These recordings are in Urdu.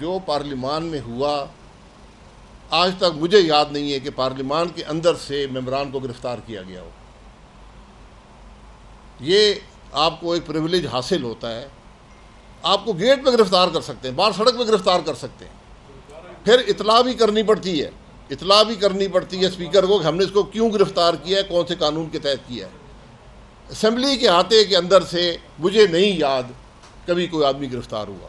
جو پارلیمان میں ہوا آج تک مجھے یاد نہیں ہے کہ پارلیمان کے اندر سے ممبران کو گرفتار کیا گیا ہو. یہ آپ کو ایک پریویلیج حاصل ہوتا ہے. آپ کو گیٹ پہ گرفتار کر سکتے ہیں, باہر سڑک پہ گرفتار کر سکتے ہیں, پھر اطلاع بھی کرنی پڑتی ہے, اسپیکر کو کہ ہم نے اس کو کیوں گرفتار کیا ہے, کون سے قانون کے تحت کیا ہے. اسمبلی کے احاطے کے اندر سے مجھے نہیں یاد کبھی کوئی آدمی گرفتار ہوا.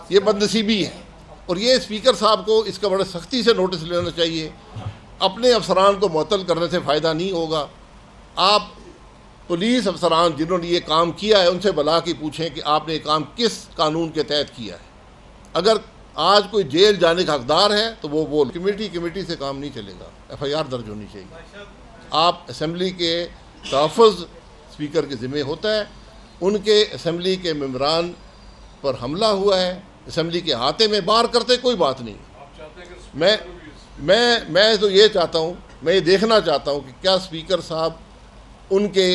یہ بدنصیبی ہے, اور یہ اسپیکر صاحب کو اس کا بڑے سختی سے نوٹس لینا چاہیے. اپنے افسران کو معطل کرنے سے فائدہ نہیں ہوگا. آپ پولیس افسران جنہوں نے یہ کام کیا ہے ان سے بلا کے پوچھیں کہ آپ نے یہ کام کس قانون کے تحت کیا ہے. اگر آج کوئی جیل جانے کا حقدار ہے تو وہ بول. کمیٹی سے کام نہیں چلے گا, ایف آئی آر درج ہونی چاہیے. آپ اسمبلی کے تحفظ اسپیکر کے ذمہ ہوتا ہے. ان کے اسمبلی کے ممبران پر حملہ ہوا ہے, اسمبلی کے احاطے میں باہر کرتے کوئی بات نہیں. میں تو یہ چاہتا ہوں, میں یہ دیکھنا چاہتا ہوں کہ کیا اسپیکر صاحب ان کے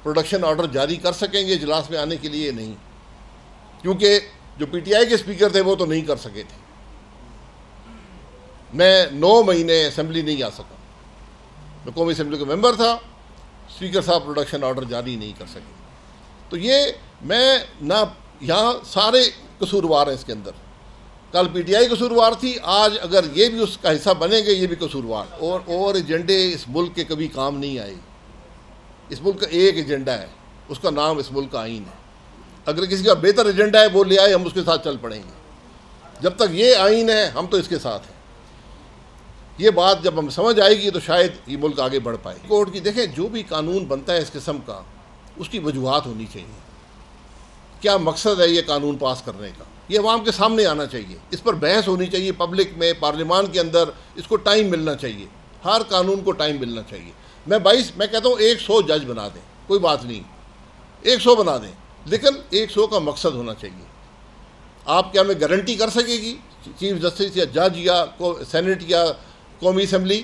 پروڈکشن آرڈر جاری کر سکیں گے اجلاس میں آنے کے لیے. نہیں, کیونکہ جو پی ٹی آئی کے اسپیکر تھے وہ تو نہیں کر سکے تھے. میں 9 مہینے اسمبلی نہیں آ سکا, میں قومی اسمبلی کا ممبر تھا, اسپیکر صاحب پروڈکشن آرڈر جاری نہیں کر سکے. تو یہ میں نہ یہاں سارے قصوروار ہیں اس کے اندر. کل پی ٹی آئی قصوروار تھی, آج اگر یہ بھی اس کا حصہ بنیں گے یہ بھی قصوروار. اور ایجنڈے اس ملک کے کبھی کام نہیں آئے. اس ملک کا ایک ایجنڈا ہے, اس کا نام اس ملک کا آئین ہے. اگر کسی کا بہتر ایجنڈا ہے وہ لے آئے, ہم اس کے ساتھ چل پڑیں گے. جب تک یہ آئین ہے ہم تو اس کے ساتھ ہیں. یہ بات جب ہم سمجھ آئے گی تو شاید یہ ملک آگے بڑھ پائے. کورٹ کی دیکھیں, جو بھی قانون بنتا ہے اس قسم کا اس کی وجوہات ہونی چاہیے. کیا مقصد ہے یہ قانون پاس کرنے کا, یہ عوام کے سامنے آنا چاہیے. اس پر بحث ہونی چاہیے پبلک میں, پارلیمان کے اندر. اس کو ٹائم ملنا چاہیے, ہر قانون کو ٹائم ملنا چاہیے. میں کہتا ہوں 100 جج بنا دیں, کوئی بات نہیں, 100 بنا دیں, لیکن 100 کا مقصد ہونا چاہیے. آپ کیا ہمیں گارنٹی کر سکے گی چیف جسٹس یا جج یا سینٹ یا قومی اسمبلی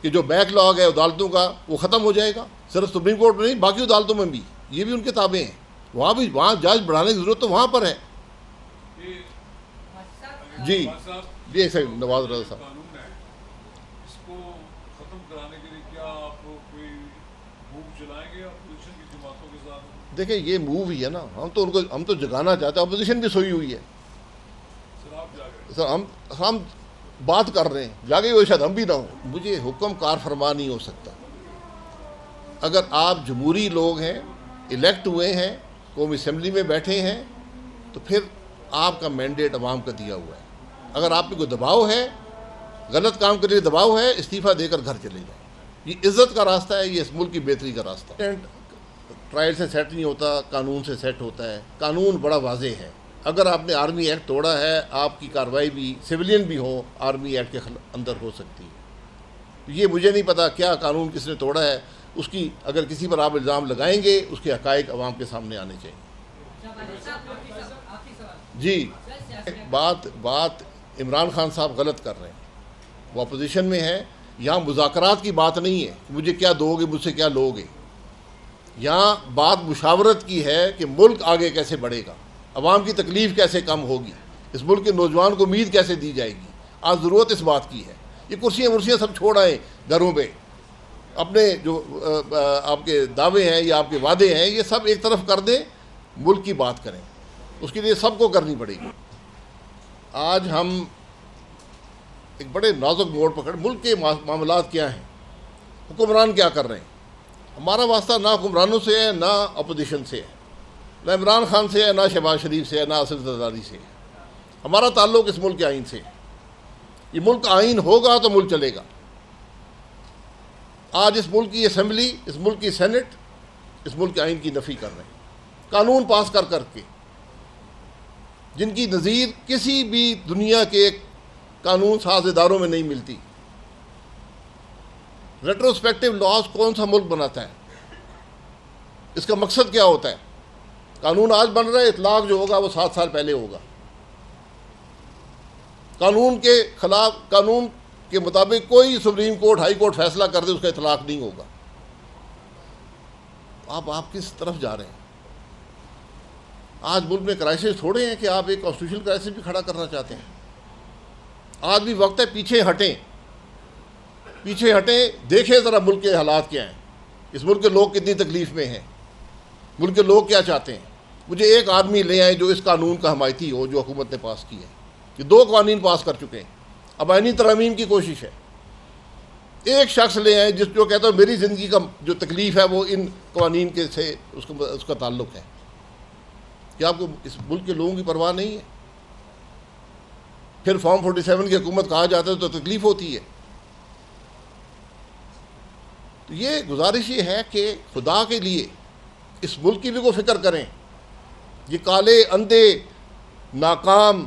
کہ جو بیک لاگ ہے عدالتوں کا وہ ختم ہو جائے گا؟ صرف سپریم کورٹ میں نہیں, باقی عدالتوں میں بھی یہ بھی ان کے تابع ہیں. وہاں جج بڑھانے کی ضرورت تو وہاں پر ہے. جی ایک سیکنڈ, نواز رضا صاحب. دیکھیں یہ موو ہی ہے نا, ہم تو جگانا چاہتے ہیں. اپوزیشن بھی سوئی ہوئی ہے سر, ہم بات کر رہے ہیں, جاگے ہوئے شاید ہم بھی نہ ہوں. مجھے حکم کار فرما نہیں ہو سکتا. اگر آپ جمہوری لوگ ہیں, الیکٹ ہوئے ہیں, قومی اسمبلی میں بیٹھے ہیں, تو پھر آپ کا مینڈیٹ عوام کا دیا ہوا ہے. اگر آپ پہ کوئی دباؤ ہے, غلط کام کے لیے دباؤ ہے, استعفیٰ دے کر گھر چلے جائیں. یہ عزت کا راستہ ہے, یہ اس ملک کی بہتری کا راستہ ہے. ٹرائل سے سیٹ نہیں ہوتا, قانون سے سیٹ ہوتا ہے. قانون بڑا واضح ہے. اگر آپ نے آرمی ایکٹ توڑا ہے, آپ کی کارروائی بھی سویلین بھی ہو آرمی ایکٹ کے اندر ہو سکتی ہے. یہ مجھے نہیں پتا کیا قانون کس نے توڑا ہے. اس کی اگر کسی پر آپ الزام لگائیں گے, اس کے حقائق عوام کے سامنے آنے چاہیے. جی بات عمران خان صاحب غلط کر رہے ہیں. وہ اپوزیشن میں ہے. یہاں مذاکرات کی بات نہیں ہے مجھے کیا دو گے, مجھ سے کیا لو گے. یہاں بات مشاورت کی ہے کہ ملک آگے کیسے بڑھے گا, عوام کی تکلیف کیسے کم ہوگی, اس ملک کے نوجوان کو امید کیسے دی جائے گی. آج ضرورت اس بات کی ہے. یہ کرسیاں سب چھوڑ آئیں گھروں پہ. اپنے جو آپ کے دعوے ہیں یا آپ کے وعدے ہیں یہ سب ایک طرف کر دیں, ملک کی بات کریں. اس کے لیے سب کو کرنی پڑے گی. آج ہم ایک بڑے نازک موڑ پکڑ. ملک کے معاملات کیا ہیں, حکمران کیا کر رہے ہیں. ہمارا واسطہ نہ حکمرانوں سے ہے, نہ اپوزیشن سے ہے, نہ عمران خان سے ہے, نہ شہباز شریف سے ہے, نہ اسد زرداری سے ہے. ہمارا تعلق اس ملک کے آئین سے ہے. یہ ملک آئین ہوگا تو ملک چلے گا. آج اس ملک کی اسمبلی, اس ملک کی سینٹ اس ملک کے آئین کی نفی کر رہے ہیں قانون پاس کر کے, جن کی نظیر کسی بھی دنیا کے قانون ساز اداروں میں نہیں ملتی. ریٹروسپیکٹو لاز کون سا ملک بناتا ہے؟ اس کا مقصد کیا ہوتا ہے؟ قانون آج بن رہا ہے, اطلاق جو ہوگا وہ 7 سال پہلے ہوگا. قانون کے خلاف, قانون کے مطابق کوئی سپریم کورٹ ہائی کورٹ فیصلہ کر دے اس کا اطلاق نہیں ہوگا. آپ کس طرف جا رہے ہیں؟ آج ملک میں کرائسس تھوڑے ہیں کہ آپ ایک کانسٹیٹیوشنل کرائسس بھی کھڑا کرنا چاہتے ہیں. آج بھی وقت ہے پیچھے ہٹیں, دیکھیں ذرا ملک کے حالات کیا ہیں, اس ملک کے لوگ کتنی تکلیف میں ہیں, ملک کے لوگ کیا چاہتے ہیں. مجھے ایک آدمی لے آئیں جو اس قانون کا حمایتی ہو جو حکومت نے پاس کی ہے. یہ 2 قوانین پاس کر چکے ہیں, اب آئینی ترامیم کی کوشش ہے. ایک شخص لے آئیں جو کہتا ہے میری زندگی کا جو تکلیف ہے وہ ان قوانین کے سے اس کا تعلق ہے. کیا آپ کو اس ملک کے لوگوں کی پرواہ نہیں ہے؟ پھر فارم 47 کی حکومت کہا جاتا ہے تو تکلیف ہوتی ہے. تو یہ گزارش یہ ہے کہ خدا کے لیے اس ملک کی بھی کو فکر کریں. یہ کالے اندھے ناکام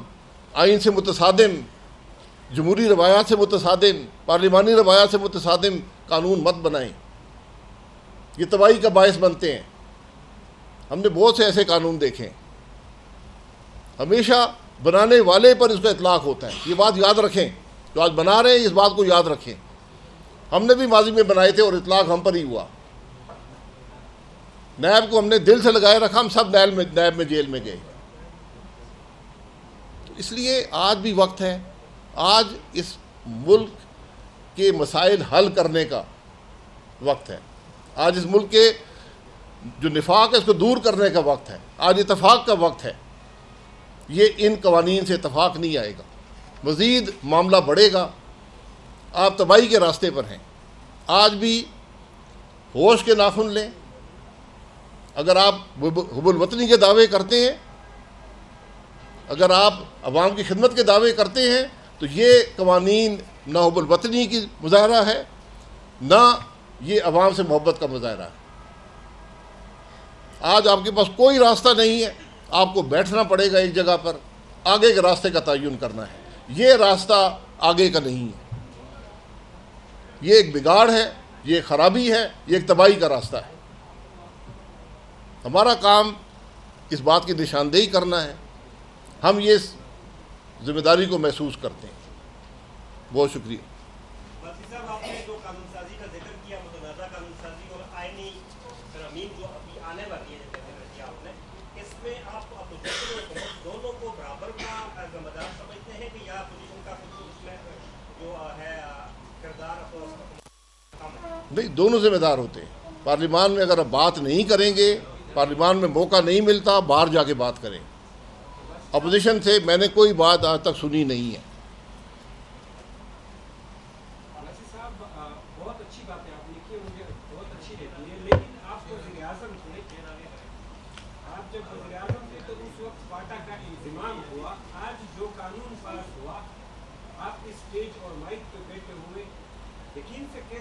آئین سے متصادم, جمہوری روایات سے متصادم, پارلیمانی روایات سے متصادم قانون مت بنائیں. یہ تباہی کا باعث بنتے ہیں. ہم نے بہت سے ایسے قانون دیکھے ہیں, ہمیشہ بنانے والے پر اس کا اطلاق ہوتا ہے. یہ بات یاد رکھیں, جو آج بنا رہے ہیں اس بات کو یاد رکھیں. ہم نے بھی ماضی میں بنائے تھے اور اطلاق ہم پر ہی ہوا. نیب کو ہم نے دل سے لگائے رکھا, ہم سب نیب میں جیل میں گئے. تو اس لیے آج بھی وقت ہے, آج اس ملک کے مسائل حل کرنے کا وقت ہے. آج اس ملک کے جو نفاق ہے اس کو دور کرنے کا وقت ہے. آج اتفاق کا وقت ہے. یہ ان قوانین سے اتفاق نہیں آئے گا, مزید معاملہ بڑھے گا. آپ تباہی کے راستے پر ہیں. آج بھی ہوش کے ناخن لیں. اگر آپ حب الوطنی کے دعوے کرتے ہیں, اگر آپ عوام کی خدمت کے دعوے کرتے ہیں, تو یہ قوانین نہ حب الوطنی کی مظاہرہ ہے, نہ یہ عوام سے محبت کا مظاہرہ ہے. آج آپ کے پاس کوئی راستہ نہیں ہے, آپ کو بیٹھنا پڑے گا ایک جگہ پر, آگے کے راستے کا تعین کرنا ہے. یہ راستہ آگے کا نہیں ہے. یہ ایک بگاڑ ہے, یہ ایک خرابی ہے, یہ ایک تباہی کا راستہ ہے. ہمارا کام اس بات کی نشاندہی کرنا ہے. ہم یہ ذمہ داری کو محسوس کرتے ہیں. بہت شکریہ. مفتی صاحب, آپ نے جو قانون سازی کا ذکر کیا, متنازع قانون سازی اور آئینی ترامیم جو ابھی آنے والی ہے, ذکر کیا آپ نے, اس میں آپ اپوزیشن اور حکومت دونوں کو برابر کا ذمہ دار سمجھتے ہیں کہ یا اپوزیشن کا کچھ اس میں جو ہے کردار کم ہے؟ نہیں, دونوں ذمہ دار ہوتے ہیں. پارلیمان میں اگر آپ بات نہیں کریں گے, پارلیمان میں موقع نہیں ملتا, باہر جا کے بات کریں. اپوزیشن سے میں نے کوئی بات آج تک سنی نہیں ہے. بہت اچھی بات ہے آپ نے کی, مجھے بہت اچھی رہتی ہے, لیکن آپ کو وزیر اعظم تھے, آپ جب وزیر اعظم تھے تو اس وقت فاٹا کا انضمام ہوا. آج جو قانون پاس ہوا, آپ اسٹیج اور مائک پہ بیٹھے ہوئے